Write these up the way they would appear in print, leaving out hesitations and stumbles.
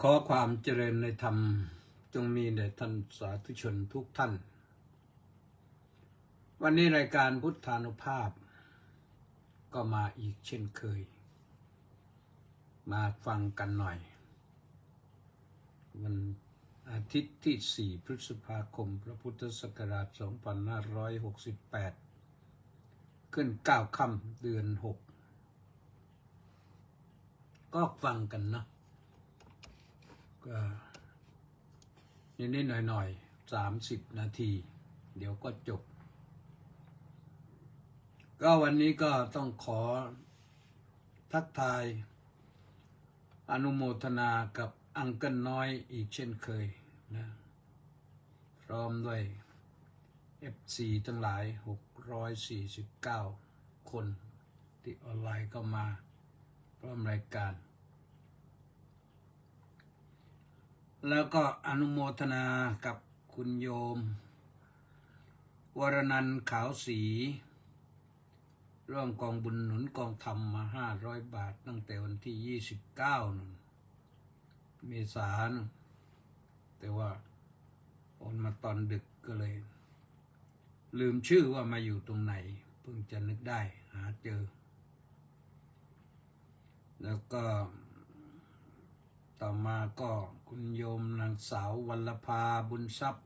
ขอความเจริญในธรรมจงมีแด่ท่านสาธุชนทุกท่านวันนี้รายการพุทธานุภาพก็มาอีกเช่นเคยมาฟังกันหน่อยวันอาทิตย์ที่ 4 พฤษภาคมพระพุทธศักราช 2568 ขึ้น 9 ค่ำเดือน 6 ก็ฟังกันนะก็นิดๆหน่อยๆ30 นาทีเดี๋ยวก็จบก็วันนี้ก็ต้องขอทักทายอนุโมทนากับอังเกิลน้อยอีกเช่นเคยนะพร้อมด้วย FC ทั้งหลาย649 คนที่ออนไลน์ก็มาพร้อมรายการแล้วก็อนุโมทนากับคุณโยมวรนันท์ขาวศรีร่วมกองบุญหนุนกองธรรมมา500 บาทตั้งแต่วันที่29นู่นเมษายนแต่ว่าโอนมาตอนดึกก็เลยลืมชื่อว่ามาอยู่ตรงไหนเพิ่งจะนึกได้หาเจอแล้วก็ต่อมาก็คุณโยมนางสาววัลภาบุญทรัพย์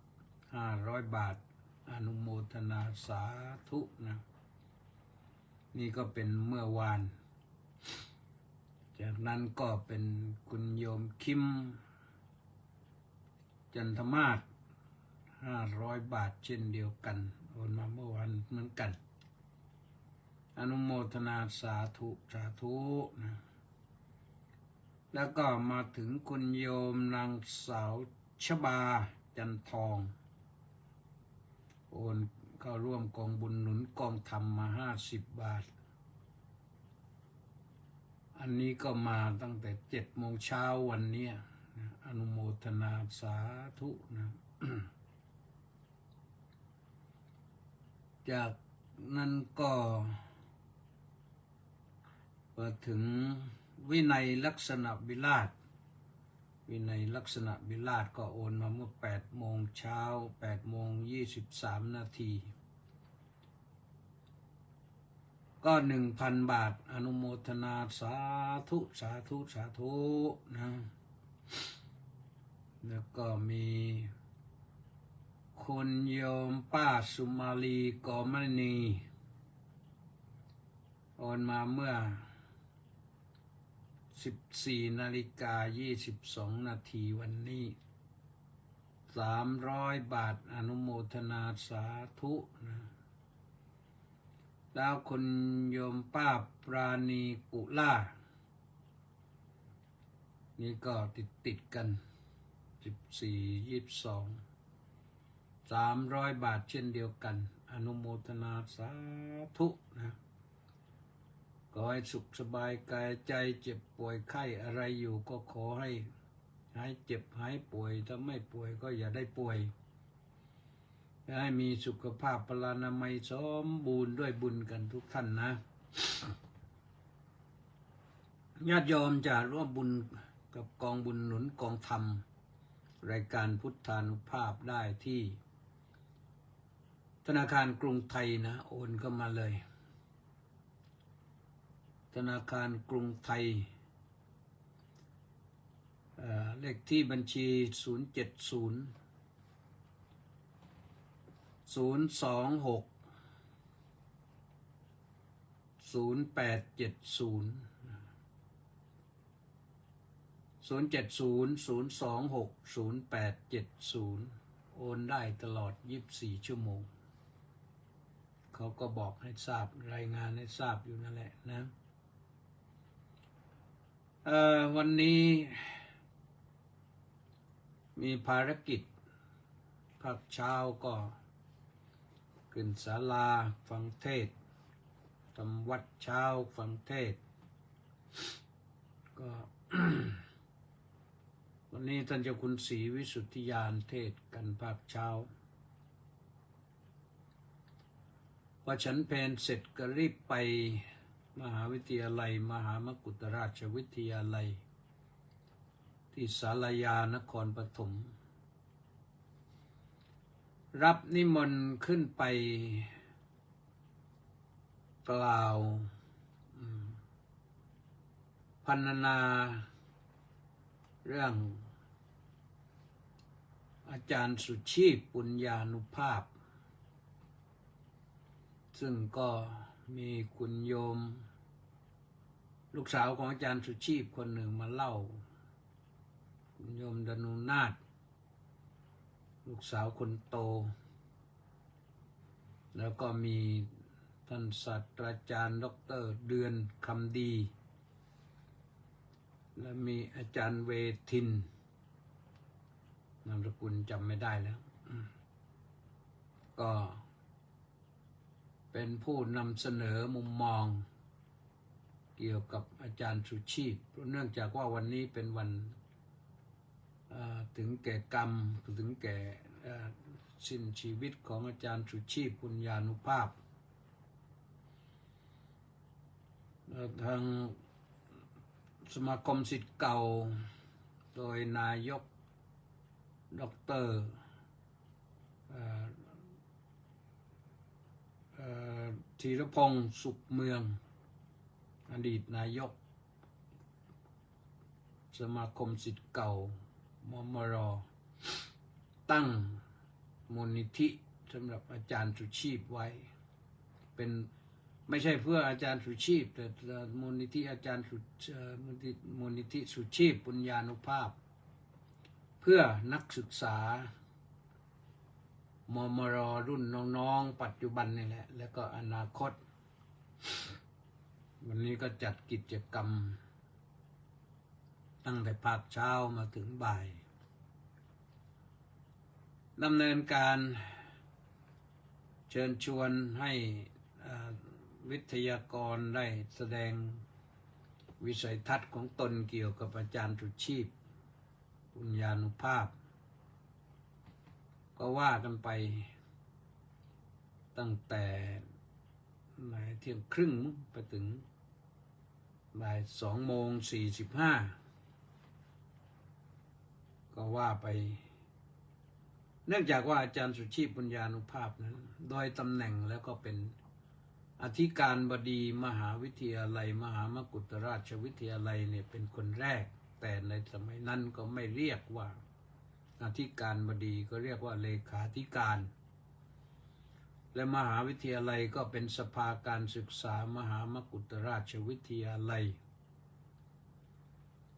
500 บาทอนุโมทนาสาธุนะนี่ก็เป็นเมื่อวานจากนั้นก็เป็นคุณโยมคิมจันทมาศ500 บาทเช่นเดียวกันโอนมาเมื่อวานเหมือนกันอนุโมทนาสาธุสาธุนะแล้วก็มาถึงคุณโยมนางสาวชบาจันทองโอนเข้าร่วมกองบุญหนุนกองธรรมมา50 บาทอันนี้ก็มาตั้งแต่7 โมงเช้าวันนี้อนุโมทนาสาธุนะ จากนั้นก็มาถึงวินัยลักษณะวิราชวินัยลักษณะวิราชก็โอนมาเมื่อ8 โมงเช้า8 โมง 23 นาทีก็ 1,000 บาทอนุโมทนาสาธุสาธุสาธุนะแล้วก็มีคุณโยมป้าสุมาลีกอมณีโอนมาเมื่อ14:22 นาทีวันนี้300 บาทอนุโมทนาสาธุนะแล้วคุณโยมป้าปราณีกุล่านี่ก็ติดกัน14-22 300 บาทเช่นเดียวกันอนุโมทนาสาธุนะขอให้สุขสบายกายใจเจ็บป่วยไข้อะไรอยู่ก็ขอให้หายเจ็บหายป่วยถ้าไม่ป่วยก็อย่าได้ป่วยให้มีสุขภาพพลานามัยสมบูรณ์ด้วยบุญกันทุกท่านนะญาติโยมจะร่วมบุญกับกองบุญหนุนกองธรรมรายการพุทธานุภาพได้ที่ธนาคารกรุงไทยนะโอนเข้ามาเลยธนาคารกรุงไทยเลขที่บัญชี026-080-070-070-02870โอนได้ตลอด24 ชั่วโมงเขาก็บอกให้ทราบรายงานให้ทราบอยู่นั่นแหละนะวันนี้มีภารกิจภาคเช้าก็ขึ้นศาลาฟังเทศน์ทำวัดเช้าฟังเทศน์ก็ วันนี้ท่านเจ้าคุณศรีวิสุทธิญาณเทศน์กันภาคเช้าพอฉันเพลเสร็จก็รีบไปมหาวิทยาลัยมหามกุฏราชวิทยาลัย ที่ศาลายานครปฐมรับนิมนต์ขึ้นไปกล่าวพรรณนาเรื่องอาจารย์สุชีพปุญญานุภาพซึ่งก็มีคุณโยมลูกสาวของอาจารย์สุชีพคนหนึ่งมาเล่าคุณโยมดนุนาถลูกสาวคนโตแล้วก็มีท่านศาสตราจารย์ดร.เดือนคำดีและมีอาจารย์เวทินนามสกุลจำไม่ได้แล้วก็เป็นผู้นำเสนอมุมมองเกี่ยวกับอาจารย์สุชีพเพราะเนื่องจากว่าวันนี้เป็นวันถึงแก่กรรมถึงแก่สิ้นชีวิตของอาจารย์สุชีพปุญญานุภาพทางสมาคมศิษย์เก่าโดยนายกดร.ธีรพงษ์สุขเมืองอดีตนายกสมาคมศิษย์เก่ามมร.ตั้งมูลนิธิสำหรับอาจารย์สุชีพไว้เป็นไม่ใช่เพื่ออาจารย์สุชีพแต่มูลนิธิอาจารย์มูลนิธิสุชีพปุญญานุภาพเพื่อนักศึกษามมร.รุ่นน้องๆปัจจุบันนี่แหละแล้วก็อนาคตวันนี้ก็จัดกิจกรรมตั้งแต่ภาคเช้ามาถึงบ่ายดำเนินการเชิญชวนให้วิทยากรได้แสดงวิสัยทัศน์ของตนเกี่ยวกับอาจารย์สุชีพปุญญานุภาพก็ว่ากันไปตั้งแต่เที่ยงครึ่งไปถึงบ่าย2:45ก็ว่าไปเนื่องจากว่าอาจารย์สุชีพปุญญานุภาพนั้นโดยตำแหน่งแล้วก็เป็นอธิการบดีมหาวิทยาลัยมหามกุฏราชวิทยาลัยเนี่ยเป็นคนแรกแต่ในสมัยนั้นก็ไม่เรียกว่าอธิการบดีก็เรียกว่าเลขาธิการและมหาวิทยาลัยก็เป็นสภาการศึกษามหามกุฏราชวิทยาลัย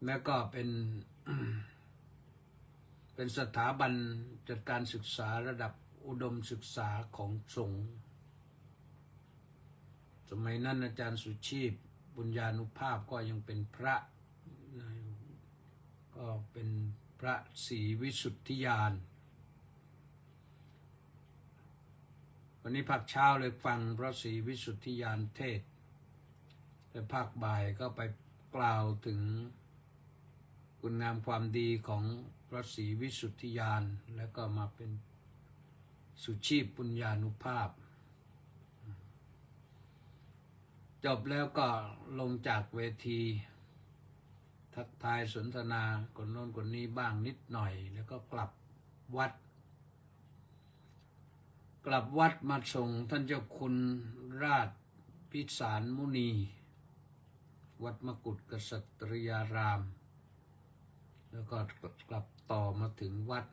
และก็เป็นสถาบันจัดการศึกษาระดับอุดมศึกษาของสงฆ์สมัยนั้นอาจารย์สุชีพปุญญานุภาพก็ยังเป็นพระก็เป็นพระศรีวิสุทธิญาณวันนี้ภาคเช้าเลยฟังพระศรีวิสุทธิญาณเทศน์และภาคบ่ายก็ไปกล่าวถึงคุณงามความดีของพระศรีวิสุทธิญาณแล้วก็มาเป็นสุชีพปุญญานุภาพจบแล้วก็ลงจากเวทีทักทายสนทนาคนโน้นคนนี้บ้างนิดหน่อยแล้วก็กลับวัดมาส่งท่านเจ้าคุณราชพิสารมุนีวัดมกุฏกษัตริยารามแล้วก็กลับต่อมาถึงวัด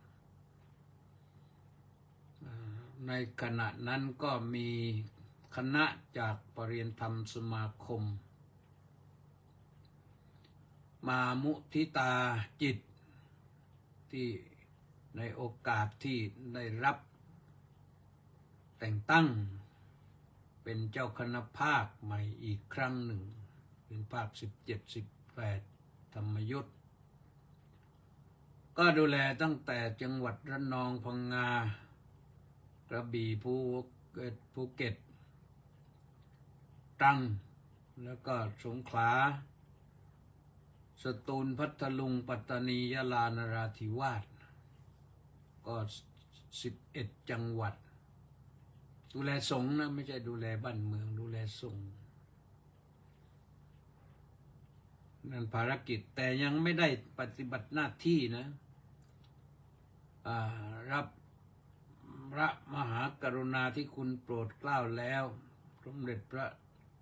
ในขณะนั้นก็มีคณะจากปริยนธรรมสมาคมมามุทิตาจิตที่ในโอกาสที่ได้รับแต่งตั้งเป็นเจ้าคณะภาคใหม่อีกครั้งหนึ่งเป็นภาค17-18ธรรมยุทธก็ดูแลตั้งแต่จังหวัดระนองพังงากระบี่ภูเก็ตตรังแล้วก็สงขลาสตูลพัทลุงปัตตานียะลานราธิวาสก็11 จังหวัดดูแลสงฆ์นะไม่ใช่ดูแลบ้านเมืองดูแลสงฆ์ นั่นภารกิจแต่ยังไม่ได้ปฏิบัติหน้าที่นะรับพระมหากรุณาธิคุณโปรดเกล้าแล้วสมเด็จพระ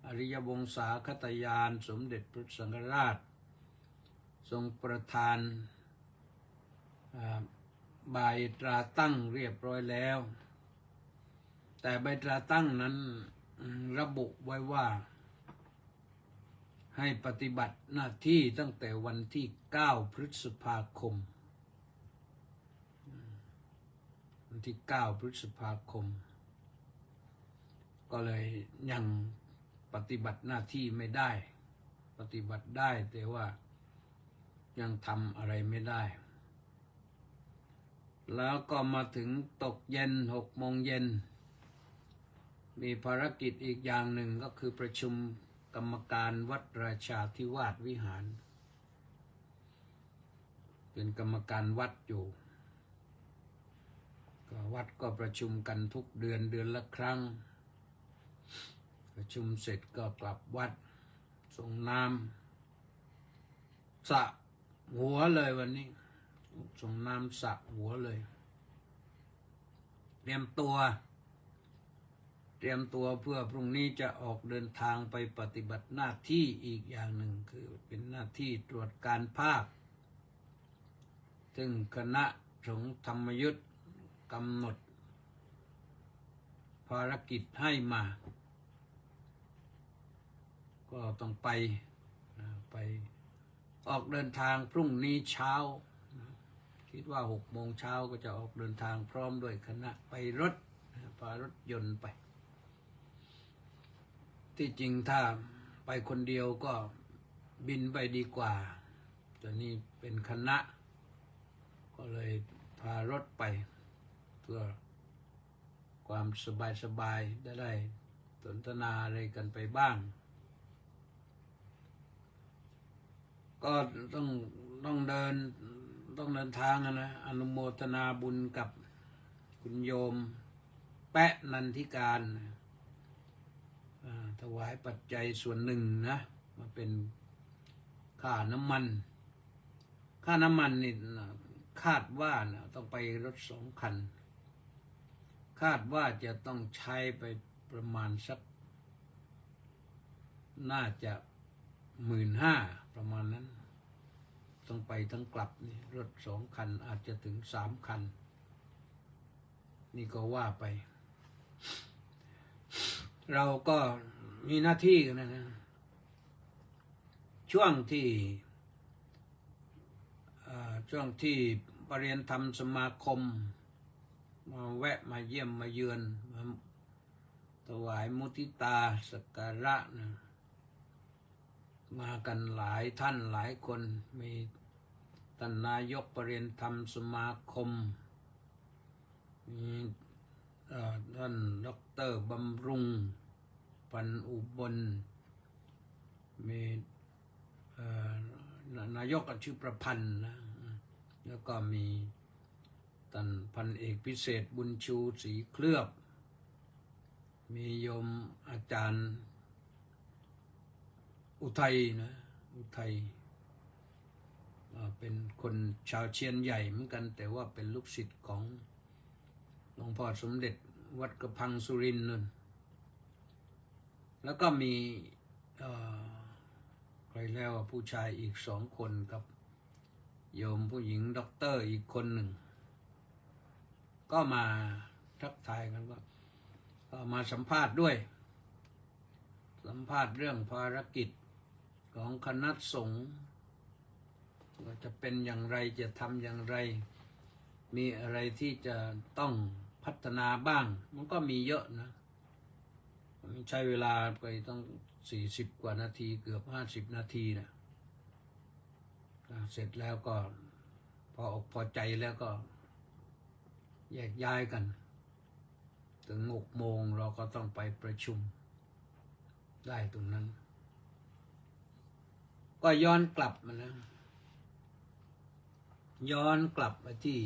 อริยวงศาคตยานสมเด็จพระสังฆราชทรงประทานใบตราตั้งเรียบร้อยแล้วแต่ใบตราตั้งนั้นระบุไว้ว่าให้ปฏิบัติหน้าที่ตั้งแต่วันที่9 พฤษภาคมวันที่9 พฤษภาคมก็เลยยังปฏิบัติหน้าที่ไม่ได้ปฏิบัติได้แต่ว่ายังทำอะไรไม่ได้แล้วก็มาถึงตกเย็น6 โมงเย็นมีภารกิจอีกอย่างหนึ่งก็คือประชุมกรรมการวัดราชาธิวาสวิหารเป็นกรรมการวัดอยู่วัดก็ประชุมกันทุกเดือนละครั้งประชุมเสร็จก็กลับวัดส่งน้ำสระหัวเลยวันนี้ส่งน้ำสระหัวเลยเตรียมตัวเพื่อพรุ่งนี้จะออกเดินทางไปปฏิบัติหน้าที่อีกอย่างหนึ่งคือเป็นหน้าที่ตรวจการภาคซึ่งคณะสงฆ์ธรรมยุทธกำหนดภารกิจให้มาก็ต้องไปออกเดินทางพรุ่งนี้เช้าคิดว่า6 โมงเช้าก็จะออกเดินทางพร้อมด้วยคณะไปพารถยนต์ไปที่จริงถ้าไปคนเดียวก็บินไปดีกว่าตอนนี้เป็นคณะก็เลยพารถไปเพื่อความสบายได้สนทนาอะไรกันไปบ้างก็ต้องเดินทางนะอนุโมทนาบุญกับคุณโยมแปะนันทิการถวายปัจจัยส่วนหนึ่งนะมาเป็นค่าน้ำมันนี่คาดว่าต้องไปรถ2 คันคาดว่าจะต้องใช้ไปประมาณสักน่าจะ15,000ประมาณนั้นต้องไปทั้งกลับนี่รถ2 คันอาจจะถึง3 คันนี่ก็ว่าไปเราก็มีหน้าที่กันนะช่วงที่ปริยนธรรมสมาคมมาแวะมาเยี่ยมมาเยือนมาถวายมุทิตาสักการะนะมากันหลายท่านหลายคนมีท่านนายกปริยนธรรมสมาคมมีท่านดร.บำรุงปันอุบลมีนายกชื่อประพันธ์นะแล้วก็มีท่านพันเอกพิเศษบุญชูศรีเคลือบมีโยมอาจารย์อุทัยเป็นคนชาวเชียนใหญ่เหมือนกันแต่ว่าเป็นลูกศิษย์ของหลวงพ่อสมเด็จวัดกระพังสุรินทร์นั่นแล้วก็มีใครแล้วผู้ชายอีก2 คนกับโยมผู้หญิงด็อกเตอร์อีกคนหนึ่งก็มาทักทายกันว่าก็มาสัมภาษณ์ด้วยสัมภาษณ์เรื่องภารกิจของคณะสงฆ์ว่าจะเป็นอย่างไรจะทำอย่างไรมีอะไรที่จะต้องพัฒนาบ้างมันก็มีเยอะนะมันใช้เวลาไปต้อง40 กว่านาทีเกือบ50 นาทีนะเสร็จแล้วก็พอใจแล้วก็แยกย้ายกันถึง6 โมงเราก็ต้องไปประชุมได้ตรงนั้นก็ย้อนกลับมานะย้อนกลับมาที่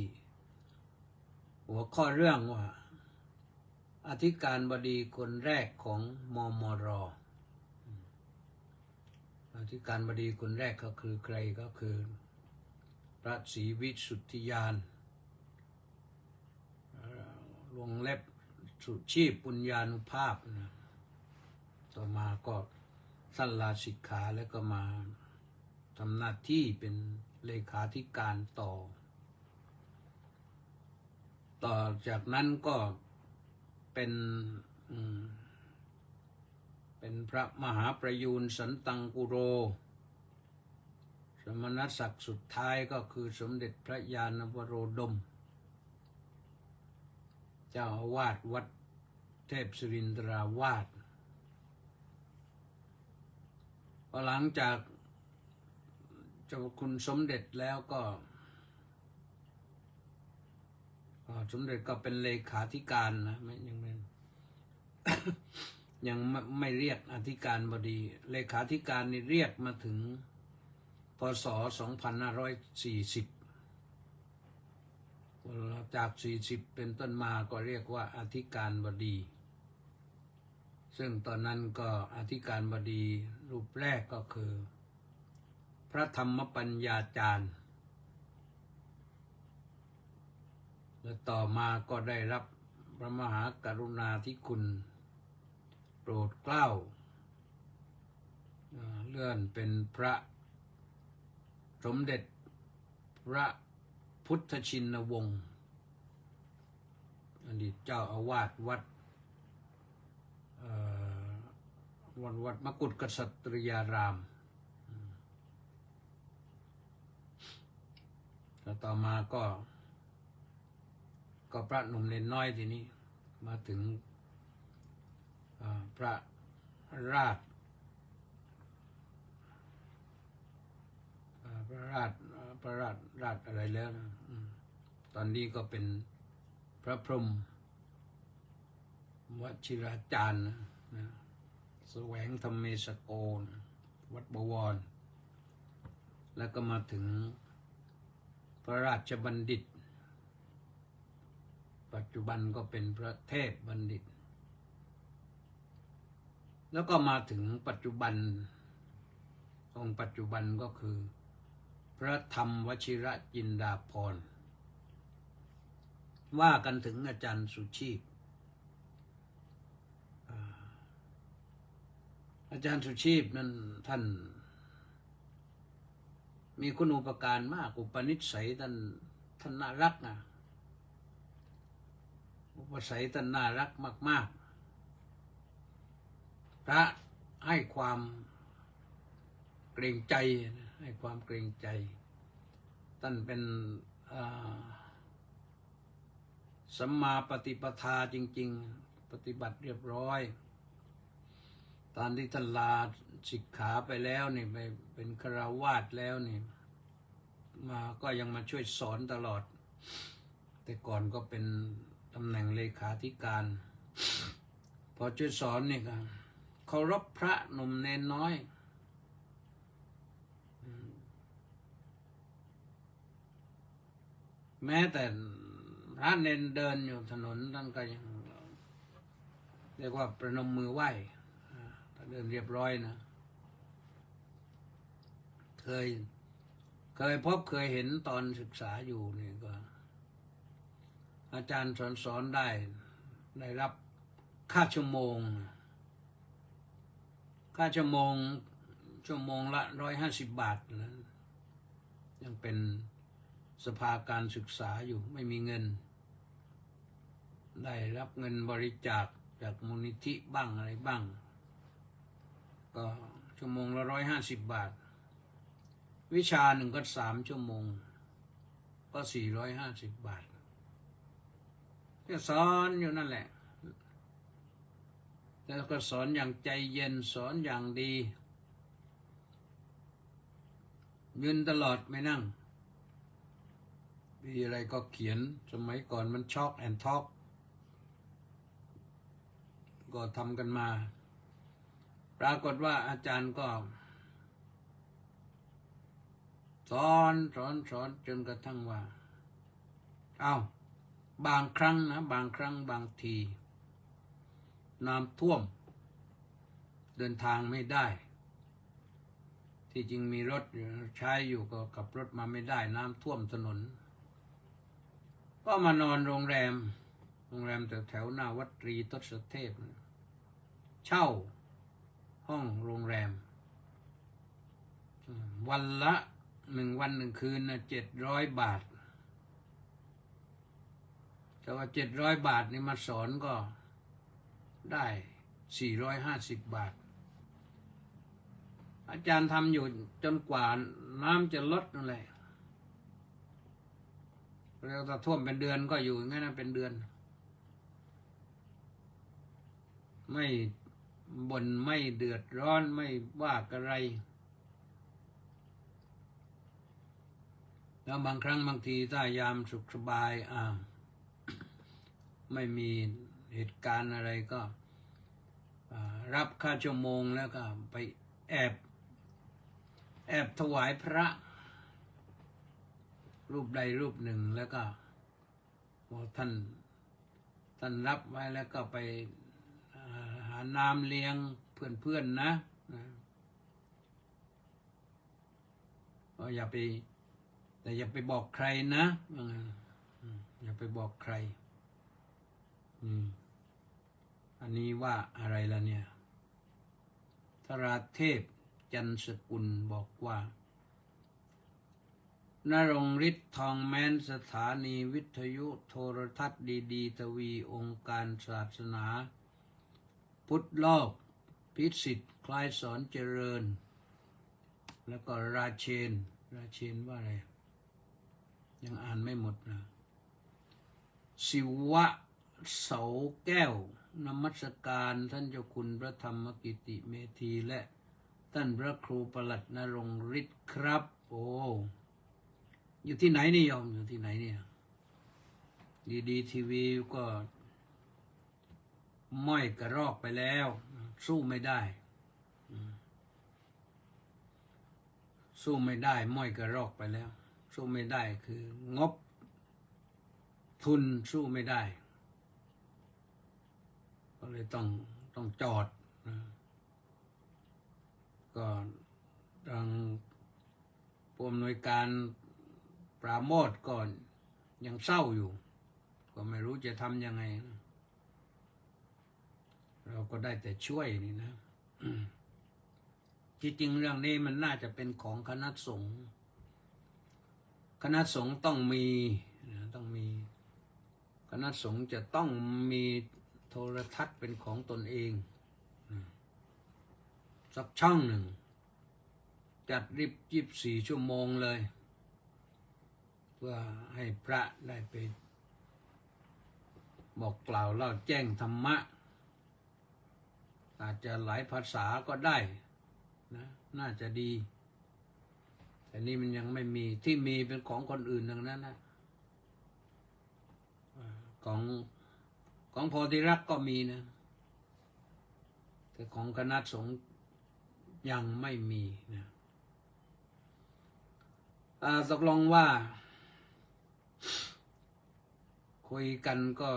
หัวข้อเรื่องว่าอธิการบดีคนแรกของมมร. อธิการบดีคนแรกก็คือใครก็คือพระศรีวิสุทธิยานวงเล็บสุชีพปุญญานุภาพนะต่อมาก็สั้นลาสิกขาแล้วก็มาทำหน้าที่เป็นเลขาธิการต่อจากนั้นก็เป็นพระมหาประยูนสันตังกุโรสมณศักดิ์สุดท้ายก็คือสมเด็จพระญาณวโรดมเจ้าอาวาสวัดเทพศิรินทราวาสพอหลังจากเจ้าคุณสมเด็จแล้วก็สมเด็จก็เป็นเลขาธิการนะยังไม่เรียกอธิการบดีเลขาธิการนี่เรียกมาถึงพศ 2540จาก 40 เป็นต้นมาก็เรียกว่าอธิการบดีซึ่งตอนนั้นก็อธิการบดีรูปแรกก็คือพระธรรมปัญญาจารย์และต่อมาก็ได้รับพระมหากรุณาธิคุณโปรดเกล้าเลื่อนเป็นพระสมเด็จพระพุทธชินวงศ์อดีตเจ้าอาวาสวัดมกุฏกษัตริยารามแล้วต่อมาก็พระหนุ่มเนนน้อยทีนี้มาถึงพระราชอะไรแล้วนะตอนนี้ก็เป็นพระพรหมวชิราจารย์นะแสวงธรรมเมสโกนะวัดบวรแล้วก็มาถึงพระราชบัณฑิตปัจจุบันก็เป็นพระเทพบัณฑิตแล้วก็มาถึงปัจจุบันองค์ปัจจุบันก็คือพระธรรมวชิระจินดาภรณ์ว่ากันถึงอาจารย์สุชีพอาจารย์สุชีพนั้นท่านมีคุณูปการมากอุปนิสัยท่านน่ารักนะอุปนิสัยท่านน่ารักมากๆพระให้ความเกรงใจให้ความเกรงใจท่านเป็นสัมมาปฏิปทาจริงๆปฏิบัติเรียบร้อยตอนที่ท่านลาสิกขาไปแล้วนี่ไปเป็นฆราวาสแล้วนี่มาก็ยังมาช่วยสอนตลอดแต่ก่อนก็เป็นตำแหน่งเลขาธิการพอช่วยสอนนี่ก็เคารพพระหนุ่มเนนน้อยแม้แต่พระเนนเดินอยู่ถนนท่านก็ยังเรียกว่าประนมมือไหว้ถ้าเดินเรียบร้อยนะเคยพบเคยเห็นตอนศึกษาอยู่นี่ก็อาจารย์สอนได้รับค่าชั่วโมงละ150 บาทนะยังเป็นสภาการศึกษาอยู่ไม่มีเงินได้รับเงินบริจาคจากมูลนิธิบ้างอะไรบ้างก็ชั่วโมงละ150 บาทวิชาหนึ่งก็3 ชั่วโมงก็450 บาทก็สอนอยู่นั่นแหละแล้วก็สอนอย่างใจเย็นสอนอย่างดียืนตลอดไม่นั่งมีอะไรก็เขียนสมัยก่อนมันช็อกแอนท็อกก็ทำกันมาปรากฏว่าอาจารย์ก็สอนจนกระทั่งว่าบางครั้งบางทีน้ำท่วมเดินทางไม่ได้ ที่จริงมีรถใช้อยู่ก็ขับรถมาไม่ได้น้ำท่วมถนนก็มานอนโรงแรมแถวหน้าวัดตรีทศเทพเช่าห้องโรงแรมวันละ1 วัน 1 คืนนะ700 บาทแต่ว่า700 บาทนี่มาสอนก็ได้450 บาทอาจารย์ทำอยู่จนกว่าน้ำจะลดนั่นแหละแล้วถ้าท่วมเป็นเดือนก็อยู่อย่างนั้นเป็นเดือนไม่บ่นไม่เดือดร้อนไม่ว่าอะไรแล้วบางครั้งบางทีถ้ายามสุขสบายไม่มีเหตุการณ์อะไรก็รับค่าชั่วโมงแล้วก็ไปแอบถวายพระรูปใดรูปหนึ่งแล้วก็ท่านรับไว้แล้วก็ไปหาน้ำเลี้ยงเพื่อนๆนะก็อย่าไปบอกใครนะอย่าไปบอกใครอันนี้ว่าอะไรล่ะเนี่ยธราเทพจันสกุลบอกว่านรงฤทธิ์ทองแม้นสถานีวิทยุโทรทัศน์ดีๆทวีองค์การศาสนาพุทธโลกพิสิทธิ์คล้ายสอนเจริญแล้วก็ราเชนว่าอะไรยังอ่านไม่หมดนะศิวะเสาแก้วนมัสการท่านเจ้าคุณพระธรรมกิติเมธีและท่านพระครูประหลัดนรงฤทธิ์ครับโอ้อยู่ที่ไหนนี่โยมอยู่ที่ไหนเนี่ยดีทีวีก็ม้อยกระรอกไปแล้วสู้ไม่ได้ม้อยกระรอกไปแล้วสู้ไม่ได้คืองบทุนสู้ไม่ได้ก็เลยต้องจอดก็ทางผู้อำนวยการปราโมทย์ก่อนยังเศร้าอยู่ก็ไม่รู้จะทำยังไงเราก็ได้แต่ช่วยนี่นะที่จริงเรื่องนี้มันน่าจะเป็นของคณะสงฆ์ต้องมีคณะสงฆ์จะต้องมีโทรทัศน์เป็นของตนเองสักช่องหนึ่งจัด24 ชั่วโมงเลยเพื่อให้พระได้ไปบอกกล่าวเล่าแจ้งธรรมะอาจจะหลายภาษาก็ได้นะน่าจะดีแต่นี่มันยังไม่มีที่มีเป็นของคนอื่นดังนั้นนะของโพธิรักษ์ก็มีนะแต่ของคณะสงฆ์ยังไม่มีนะตกลงว่าคุยกันก็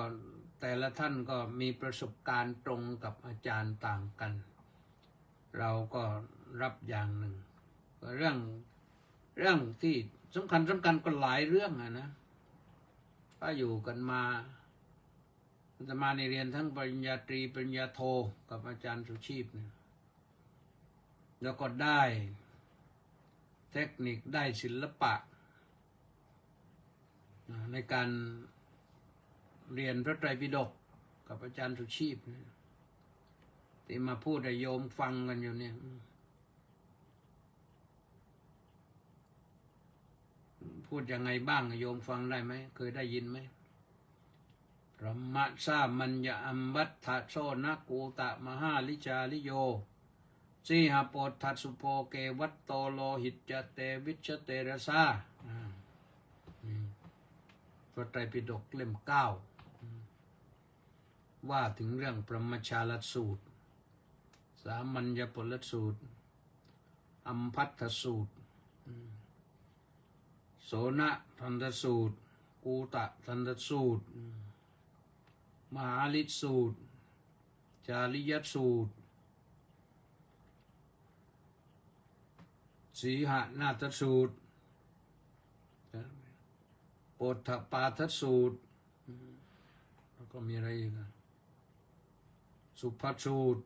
แต่ละท่านก็มีประสบการณ์ตรงกับอาจารย์ต่างกันเราก็รับอย่างหนึ่งเรื่องที่สำคัญก็หลายเรื่องนะก็อยู่กันมาจะมาในเรียนทั้งปริญญาตรีปริญญาโทกับอาจารย์สุชีพเนี่ยแล้วก็ได้เทคนิคได้ศิลปะในการเรียนพระไตรปิฎกกับอาจารย์สุชีพที่มาพูดให้โยมฟังกันอยู่เนี่ยพูดยังไงบ้างโยมฟังได้ไหมเคยได้ยินไหมพระมะสามัญญอัมวัฏฐะโชนะกูตะมหาลิจาลิโยสีหโปทัสสุโภเกวัตโตโลหิตจเตวิชเตระสาพระไตรปิฎกเล่ม 9ว่าถึงเรื่องพรหมชาลสูตรสามัญญผลสูตรอัมพัทธสูตรโสนทันตสูตรกูตะทันตสูตรมหาลิสูตรจาริยสูตร สีหนาฏสูตรโปฏปาทสูตรแล้วก็มีอะไรอีกนะสุภสูตร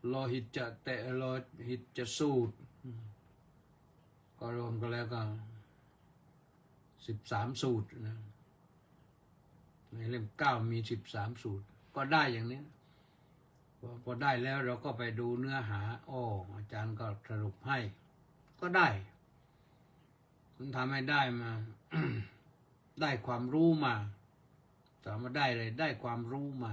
โลหิตจะโลหิตจะสูตรก็รวมกันแล้วก็13 สูตรนะในเล่ม9มี13 สูตรก็ได้อย่างนี้พอได้แล้วเราก็ไปดูเนื้อหาอาจารย์ก็สรุปให้ก็ได้มันทำให้ได้มา ได้ความรู้มาถามว่าได้เลยได้ความรู้มา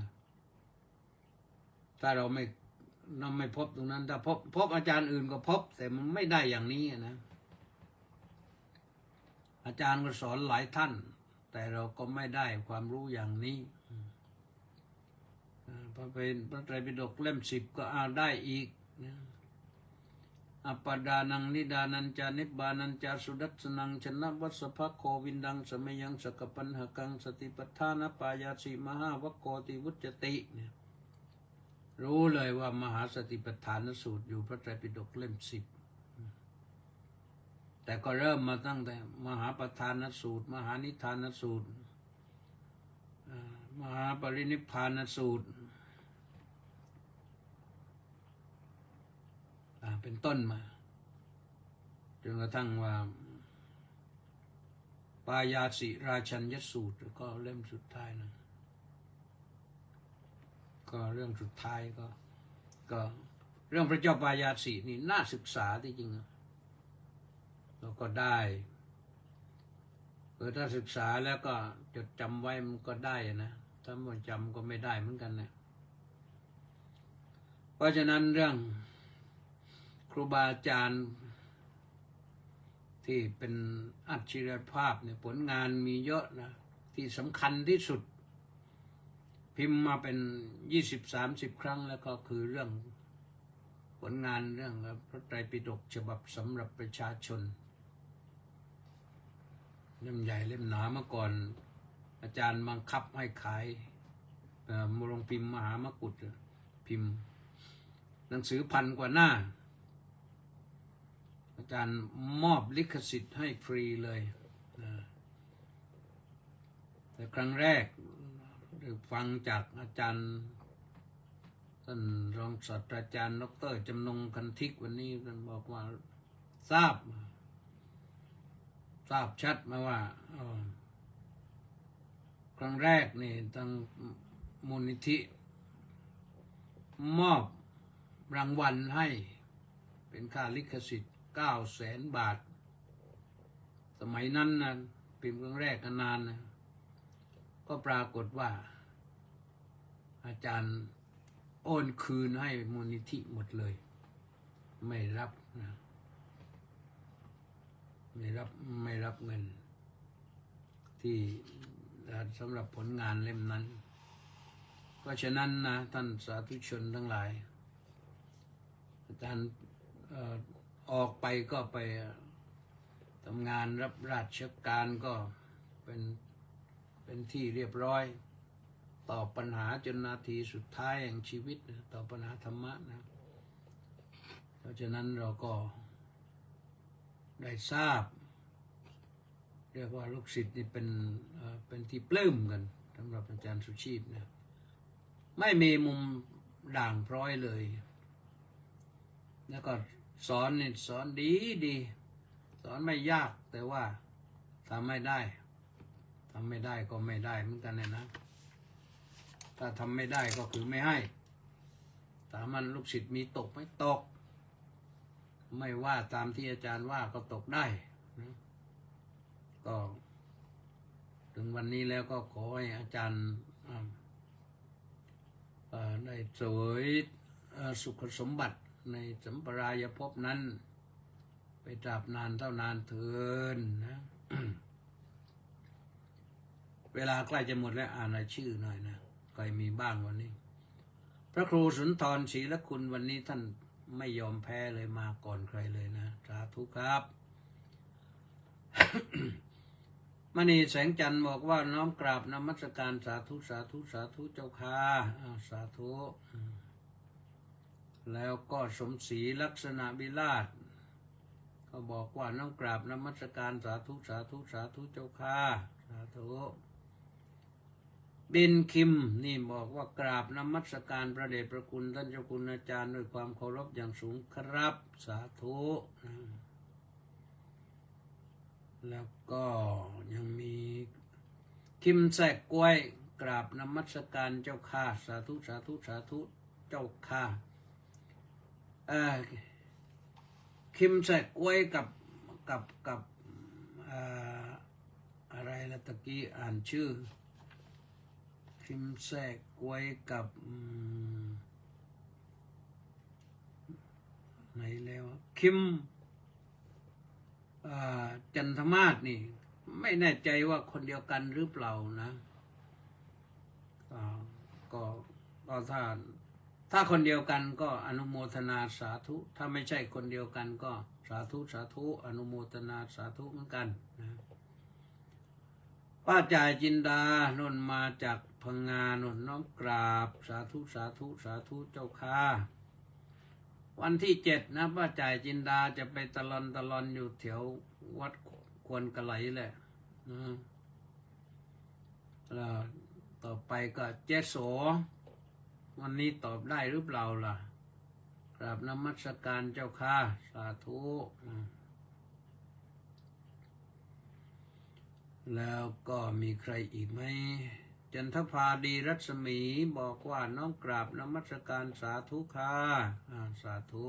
ถ้าเราไม่พบตรงนั้นถ้าพบอาจารย์อื่นก็พบแต่มันไม่ได้อย่างนี้นะอาจารย์ก็สอนหลายท่านแต่เราก็ไม่ได้ความรู้อย่างนี้พอเป็นพระไตรปิฎกเล่ม10ก็ได้อีกอัปปดานังนิดานันจานิบานันจาสุดัสนังชนะวัสภะโควินดังสมัยยังสกปัญหกังสติปัฏฐานปายาสีมหาวโกติวุจติเนี่ยรู้เลยว่ามหาสติปัฏฐานสูตรอยู่พระไตรปิฎกเล่ม10แต่ก็เริ่มมาตั้งแต่มหาประธานสูตรมหานิทานสูตรมหาปรินิพพานสูตรเป็นต้นมาจนกระทั่งว่าปายาสิราชัญญสูตรก็เล่มสุดท้ายนะก็เรื่องสุดท้ายก็เรื่องพระเจ้าปายาสินี่น่าศึกษาที่จริงเราก็ได้ถ้าศึกษาแล้วก็จดจำไว้มันก็ได้นะถ้าไม่จำก็ไม่ได้เหมือนกันนะเพราะฉะนั้นเรื่องครูบาอาจารย์ที่เป็นอัจฉริยภาพเนี่ยผลงานมีเยอะนะที่สำคัญที่สุดพิมพ์มาเป็น20-30 ครั้งแล้วก็คือเรื่องผลงานเรื่องพระไตรปิฎกฉบับสำหรับประชาชนเล่มใหญ่เล่มหนาเมื่อก่อนอาจารย์บังคับให้ขายโรงพิมพ์มหามกุฏพิมพ์หนังสือ1,000 กว่าหน้าอาจารย์มอบลิขสิทธิ์ให้ฟรีเลยแต่ครั้งแรกฟังจากอาจารย์ท่านรองศาสตราจารย์ดร.จำนงคันทิกวันนี้ท่านบอกว่าทราบชัดมาว่าครั้งแรกนี่ทางมูลนิธิมอบรางวัลให้เป็นค่าลิขสิทธิ์900,000 บาทสมัยนั้นนะพิมพ์ครั้งแรกนานนะก็ปรากฏว่าอาจารย์โอนคืนให้มูลนิธิหมดเลยไม่รับนะไม่รับเงินที่สำหรับผลงานเล่มนั้น เพราะฉะนั้นนะท่านสาธุชนทั้งหลายอาจารย์ออกไปก็ไปทำงานรับราชการก็เป็นที่เรียบร้อยตอบปัญหาจนนาทีสุดท้ายแห่งชีวิตตอบปัญหาธรรมะนะเพราะฉะนั้นเราก็ได้ทราบเรียกว่าลูกศิษย์นี่เป็นที่ปลื้มกันสำหรับอาจารย์สุชีพนะไม่มีมุมด่างพร้อยเลยแล้วก็สอนดีสอนไม่ยากแต่ว่าทำไม่ได้ก็ไม่ได้เหมือนกันนะถ้าทำไม่ได้ก็คือไม่ให้ถามมันลูกศิษย์มีตกไม่ตกไม่ว่าตามที่อาจารย์ว่าก็ตกได้นะก็ถึงวันนี้แล้วก็ขอให้อาจารย์ได้เสวยสุขสมบัติในสัมปรายภพนั้นไปตราบนานเท่านานเถินนะ เวลาใกล้จะหมดแล้วอ่านรายชื่อหน่อยนะใครมีบ้างวันนี้พระครูสุนทรศรีละคุณวันนี้ท่านไม่ยอมแพ้เลยมาก่อนใครเลยนะสาธุครับ มณีแสงจันทร์บอกว่าน้อมกราบนมัสการสาธุเจ้าค่ะสาธุ แล้วก็สมศรีลักษณะวิราชก็บอกว่าน้อมกราบนมัสการสาธุสาธุสาธุเจ้าค่ะสาธุบินคิมนี่บอกว่ากราบนมัสการพระเดชพระคุณท่านเจ้าคุณอาจารย์ด้วยความเคารพอย่างสูงครับสาธุแล้วก็ยังมีคิมแสกกล้วยกราบนมัสการเจ้าค่ะสาธุสาธุสาธุเจ้าค่ะคิมแสกกล้วยกับอะไรละตะกี้อ่านชื่อคิมแสกกล้วยกับไหนแล้วคิมจันทมาศนี่ไม่แน่ใจว่าคนเดียวกันหรือเปล่านะก็ถ้าคนเดียวกันก็อนุโมทนาสาธุถ้าไม่ใช่คนเดียวกันก็สาธุสาธุอนุโมทนาสาธุเหมือนกันนะป้าจ่ายจินดานนมาจากพังงานนน้อมกราบสาธุสาธุสาธุเจ้าค่ะวันที่7นะป้าจ่ายจินดาจะไปตะลอนอยู่แถววัดควนกะไหลแหละแล้วต่อไปก็เจโสวันนี้ตอบได้หรือเปล่าล่ะกราบนมัสการเจ้าค่ะสาธุแล้วก็มีใครอีกไหมจันทภาดีรัศมีบอกว่าน้อมกราบนมัสการสาธุค่ะสาธุ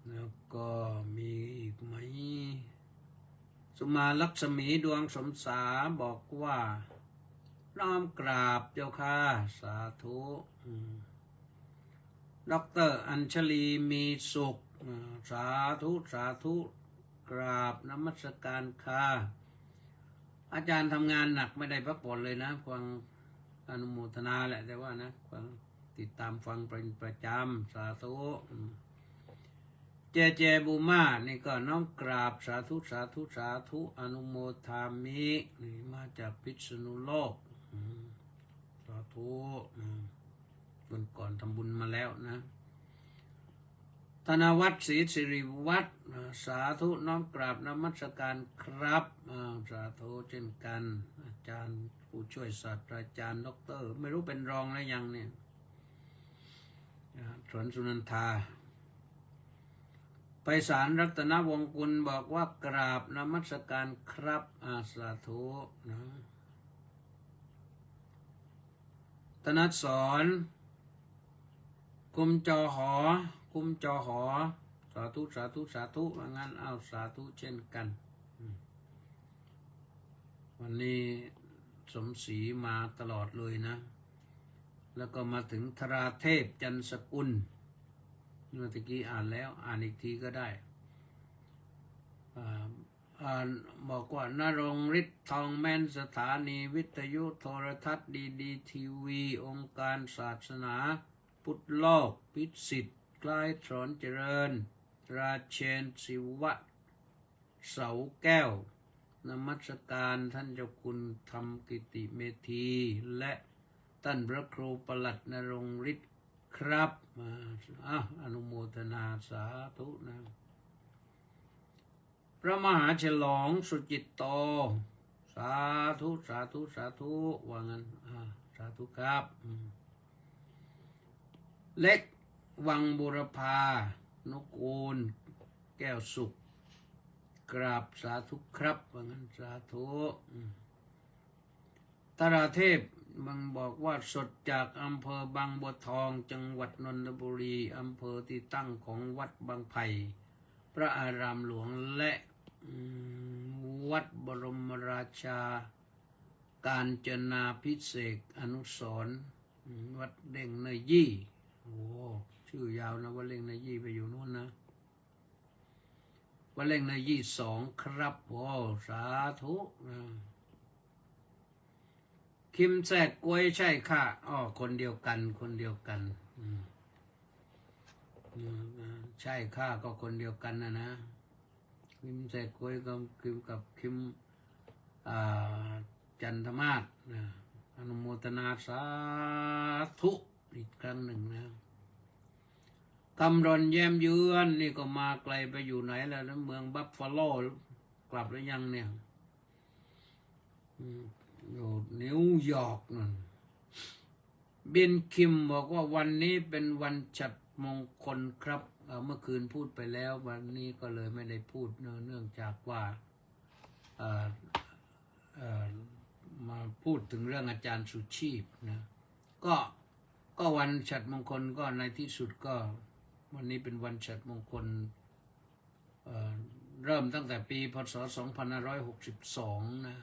แล้วก็มีอีกไหมสุมาลักษมีดวงสมสาบอกว่าน้อมกราบเจ้าค่ะสาธุดร.อัญชลีมีสุขสาธุสาธุกราบนมัสการค่ะอาจารย์ทำงานหนักไม่ได้พักผ่อนเลยนะฟังอนุโมทนาแหละแต่ว่านะฟังติดตามฟังเป็นประจำสาธุเจบูมานี่ก็น้อมกราบสาธุสาธุสาธุอนุโมทามินี่มาจากพิษณุโลกสาธุวันก่อนทำบุญมาแล้วนะธนวัฒน์ศรีสิริวัฒน์สาธุน้อมกราบนมัสการครับสาธุเช่นกันอาจารย์ผู้ช่วยศาสตราจารย์ด็อกเตอร์ไม่รู้เป็นรองแล้วยังเนี่ยสวนสุนันทาไพศาลรัตนวงศ์กุลบอกว่ากราบนมัสการครับสาธุนะธนสอนคุมจอหอสาธุสาธุสาธุว่างั้นสาธุเช่นกันวันนี้สมศรีมาตลอดเลยนะแล้วก็มาถึงธราเทพจันสกุลเมื่อกี้อ่านแล้วอ่านอีกทีก็ได้บอกว่านรงฤทธิ์ทองแม่นสถานีวิทยุโทรทัศน์ดีทีวีองค์การศาสนาพุทธโลกพิสิทธิ์คล้ายถอนเจริญราเชนศิวะเสาแก้วนมัสการท่านเจ้าคุณธรรมกิติเมธีและท่านพระครูประหลัดนรงฤทธิ์ครับอนุโมทนาสาธุนะพระมหาฉลองสุจิตโตสาธุสาธุสาธุว่างั้นสาธุครับเล็กวังบุรพานุกูลแก้วสุขกราบสาธุครับว่างั้นสาธุธราเทพมันบอกว่าสดจากอำเภอบางบัวทองจังหวัดนนทบุรีอำเภอที่ตั้งของวัดบางไผ่พระอารามหลวงและวัดบรมราชาการจนาภิเษกอนุสรณ์วัดเล่งเนยยี่โอ้ชื่อยาวนะวัดเล่งเนยยี่ไปอยู่นู่นนะวัดเล่งเนยยี่2ครับโอ้สาธุคิมแสกกล้วยใช่ค่ะคนเดียวกันใช่ค่ะก็คนเดียวกันนะคิมแสกกล้วยก็คิมกับคิมจันทมาศอนุโมทนาสาธุ อีกครั้งหนึ่งนะคำรณแย้มเยือนนี่ก็มาไกลไปอยู่ไหนแล้วนะเมืองบัฟฟาโลกลับหรือยังเนี่ยอยู่นิวยอร์กนั่นเบนคิมบอกว่าวันนี้เป็นวันฉัตรมงคลครับเมื่อคืนพูดไปแล้ววันนี้ก็เลยไม่ได้พูดเนื่องจากว่ามาพูดถึงเรื่องอาจารย์สุชีพนะก็วันฉัตรมงคลก็ในที่สุดก็วันนี้เป็นวันฉัตรมงคลเริ่มตั้งแต่ปีพศ 2562 นะ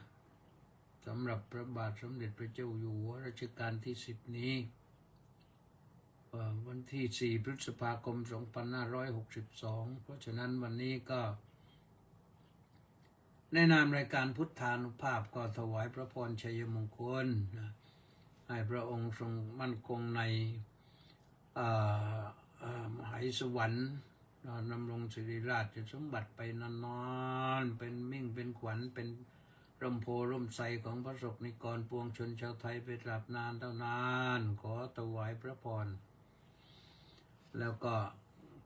สำหรับพระบาทสมเด็จพระเจ้าอยู่หัวรัชกาลที่ 10 นี้วันที่ 4 พฤษภาคม 2562 เพราะฉะนั้นวันนี้ก็ในนามรายการพุทธานุภาพก็ถวายพระพรชัยมงคลนะให้พระองค์ทรงมั่นคงในมหาสวรรค์นำรงสิริราชสมบัติไปนานๆเป็นมิ่งเป็นขวัญเป็นร่มโพร่มไทรของพระสงฆ์นิกรปวงชนชาวไทยไปตราบนานเท่านานขอถวายพระพรแล้วก็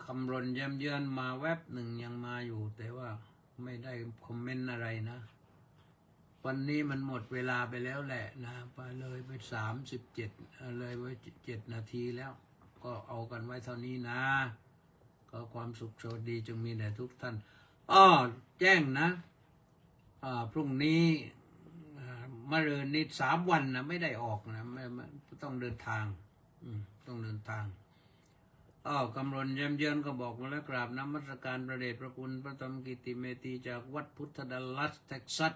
คำรณเย้มเยือนมาแวบหนึ่งยังมาอยู่แต่ว่าไม่ได้คอมเมนต์อะไรนะวันนี้มันหมดเวลาไปแล้วแหละนะไปเลยไป37เลยไว้7 นาทีแล้วก็เอากันไว้เท่านี้นะก็ความสุขโชคดีจงมีแด่ทุกท่านแจ้งนะพรุ่งนี้มะรืนนี้3 วันนะไม่ได้ออกนะไม่ต้องเดินทางต้องเดินทางกำรณเย้มเยือนก็บอกมาแล้วกราบนมัสการพระเดชพระคุณพระธรรมกิติเมธีจากวัดพุทธดัลลัสเท็กซัส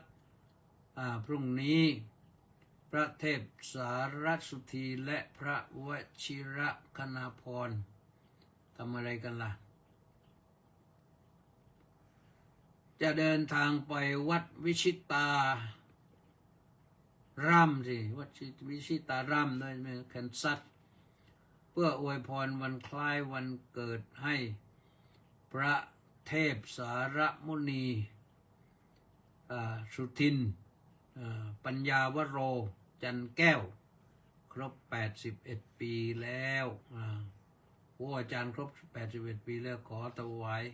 พรุ่งนี้พระเทพสารสุธีและพระวชิระคณาพรทำอะไรกันล่ะจะเดินทางไปวัดวิชิตารามสิวัดวิชิตารามด้วยแคนซัสเพื่ออวยพรวันคล้ายวันเกิดให้พระเทพสารมุนีสุทินปัญญาวโรจันแก้วครบ81 ปีแล้วอาจารย์ครบ81 ปีแล้วขอถวาย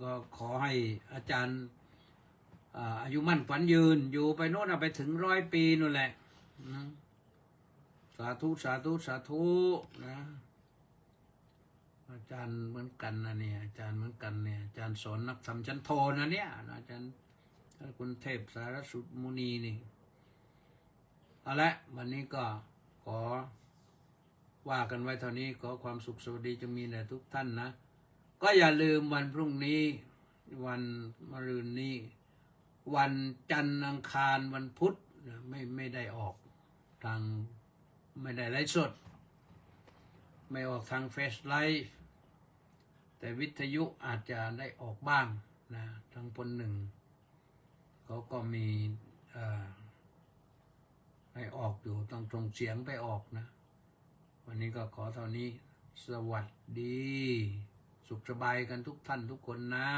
ก็ขอให้อาจารย์อายุมั่นขวัญยืนอยู่ไปโน่นไปถึง100 ปีนู่นแหละสาธุสาธุสาธุนะอาจารย์เหมือนกันนะเนี่ยอาจารย์เหมือนกันเนี่ยอาจารย์สอนนักธรรมชั้นโทนะเนี่ยอาจารย์คุณเทพสารสุมุนีนี่เอาละวันนี้ก็ขอว่ากันไว้เท่านี้ขอความสุขสวัสดีจงมีแด่ทุกท่านนะก็อย่าลืมวันพรุ่งนี้วันมะรืนนี้วันจันทร์อังคารวันพุธไม่ได้ออกทางไม่ได้ไลฟ์สดไม่ออกทางเฟซไลฟ์แต่วิทยุอาจจะได้ออกบ้างนะทางPol1เขาก็มีให้ออกอยู่ต้องส่งเสียงไปออกนะวันนี้ก็ขอเท่านี้สวัสดีสุขสบายกันทุกท่านทุกคนนะ